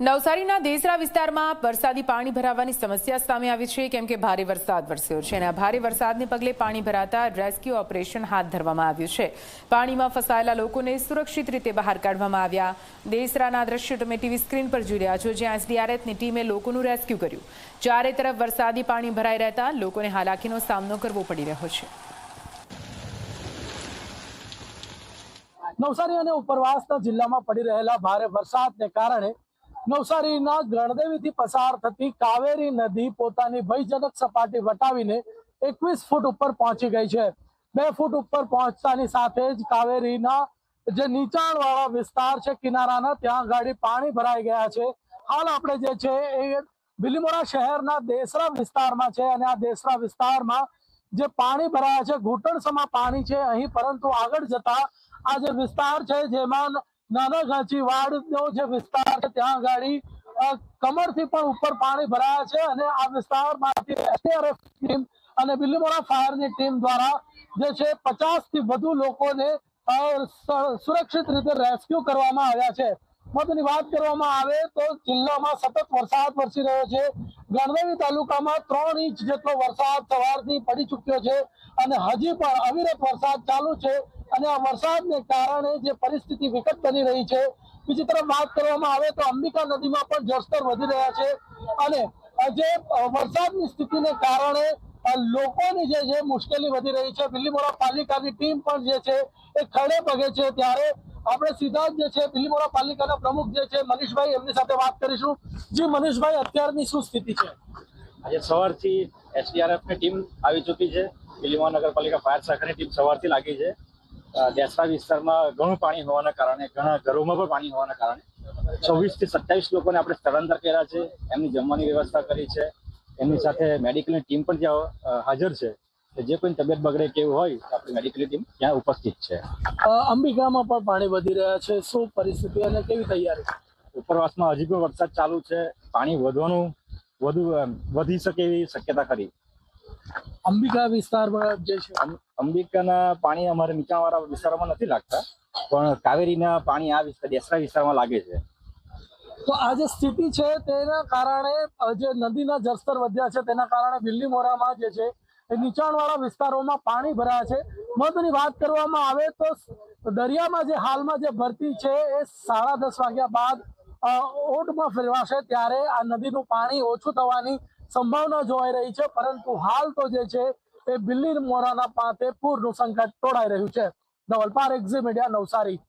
નવસારીના દેસરા વિસ્તારમાં વરસાદી પાણી ભરાવાની સમસ્યા સામે આવી છે કેમ કે ભારે વરસાદ વરસ્યો છે અને આ ભારે વરસાદને પગલે પાણી ભરાતા રેસ્ક્યુ ઓપરેશન હાથ ધરવામાં આવ્યું છે। પાણીમાં ફસાયેલા લોકોને સુરક્ષિત રીતે બહાર કાઢવામાં આવ્યા। દેસરાના દ્રશ્યો તમે ટીવી સ્ક્રીન પર જોઈ રહ્યા છો, જ્યાં એસડીઆરએફની ટીમે લોકોનું રેસ્ક્યુ કર્યું। ચારે તરફ વરસાદી પાણી ભરાઈ રહેતા લોકોને હાલાકીનો સામનો કરવો પડી રહ્યો છે। નવસારી અને ઉપરવાસના જિલ્લામાં પડી રહેલા ભારે વરસાદને કારણે નવસારીના ગણદેવીથી પસાર થતી કાવેરી નદી પોતાની ભયજનક સપાટી વટાવીને 21 ફૂટ ઉપર પહોંચી ગઈ છે। 2 ફૂટ ઉપર પહોંચતાની સાથે જ કાવેરીના જે નીચાણવાળા વિસ્તાર છે કિનારાના, ત્યાં ગાડી પાણી ભરાઈ ગયા છે। હાલ આપણે જે છે એ બિલીમોરા શહેરના દેસરા વિસ્તારમાં છે અને આ દેસરા વિસ્તારમાં જે પાણી ભરાયા છે, ઘૂંટણસમાં પાણી છે અહીં, પરંતુ આગળ જતા આ જે વિસ્તાર છે જેમાં નાના ઘાંચીવાડનો જે વિસ્તાર છે ત્યાં ગાડી કમરથી પણ ઉપર પાણી ભરાયા છે અને આ વિસ્તારમાંથી એસડીઆરએફ ટીમ અને બિલીમોરા ફાયરની ટીમ દ્વારા જે છે 50 થી વધુ લોકોને સુરક્ષિત રીતે રેસ્ક્યુ કરવામાં આવ્યા છે। મહત્વની વાત કરવામાં આવે તો જિલ્લામાં સતત વરસાદ વરસી રહ્યો છે। ગણદેવી તાલુકામાં 3 ઇંચ જેટલો વરસાદ સવારથી પડી ચુક્યો છે અને હજી પણ અવિરત વરસાદ ચાલુ છે અને આ વરસાદને કારણે જે પરિસ્થિતિ વિકટ બની રહી છે। બીજી તરફ વાત કરવામાં આવે તો અંબિકા નદીમાં પણ જળસ્તર વધી રહ્યા છે અને જે વરસાદની સ્થિતિને કારણે લોકોની જે મુશ્કેલી વધી રહી છે। બિલીમોરા પાલિકાની ટીમ પણ જે છે એ ખડે પગે છે। ત્યારે આપણે સીધા જ જે છે બિલીમોરા પાલિકાના પ્રમુખ જે છે મનીષભાઈ, એમની સાથે વાત કરીશું। જી મનીષભાઈ, અત્યારની શું સ્થિતિ છે? આજે સવારથી એસડીઆરએફની ટીમ આવી ચૂકી છે। બિલીમોરા નગરપાલિકા ફાયર શાખાની ટીમ સવારથી લાગી છે। દેસરા વિસ્તારમાં ઘણું પાણી હોવાના કારણે, ઘણા ઘરોમાં પણ પાણી હોવાના કારણે 26 થી 27 લોકોને આપણે સ્થળાંતર કર્યા છે। એમની જમવાની વ્યવસ્થા કરી છે। એમની સાથે મેડિકલની ટીમ પણ ત્યાં હાજર છે। જે કોઈ તબિયત બગડે કેવું હોય તો આપણી મેડિકલ ટીમ ત્યાં ઉપસ્થિત છે। અંબિકામાં પણ પાણી વધી રહ્યા છે, શું પરિસ્થિતિ અને કેવી તૈયારી? ઉપરવાસમાં હજી પણ વરસાદ ચાલુ છે, પાણી વધી શકે એવી શક્યતા ખરી। અંબિકા વિસ્તારમાં જે છે અંબિકાના પાણી અમારે નીચાણવાળા વિસ્તારોમાં નથી લાગતા, પણ કાવેરીના પાણી આ દેસરા વિસ્તારમાં લાગે છે। તો આ જે સ્થિતિ છે તેના કારણે જે નદીના જળસ્તર વધ્યા છે તેના કારણે બિલીમોરામાં જે છે એ નીચાણવાળા વિસ્તારોમાં પાણી ભરાયા છે। મહત્વની વાત કરવામાં આવે તો દરિયામાં જે હાલમાં જે ભરતી છે એ 10:30 વાગ્યા બાદ ઓટમાં ફેરવાશે, ત્યારે આ નદીનું પાણી ઓછું થવાની સંભાવના જોવાઈ રહી છે, પરંતુ હાલ તો જે છે એ બિલીમોરાના પાતે પૂરનું સંકટ તોડાઈ રહ્યું છે। ધવલ પારેખ, ઝી મીડિયા, નવસારી।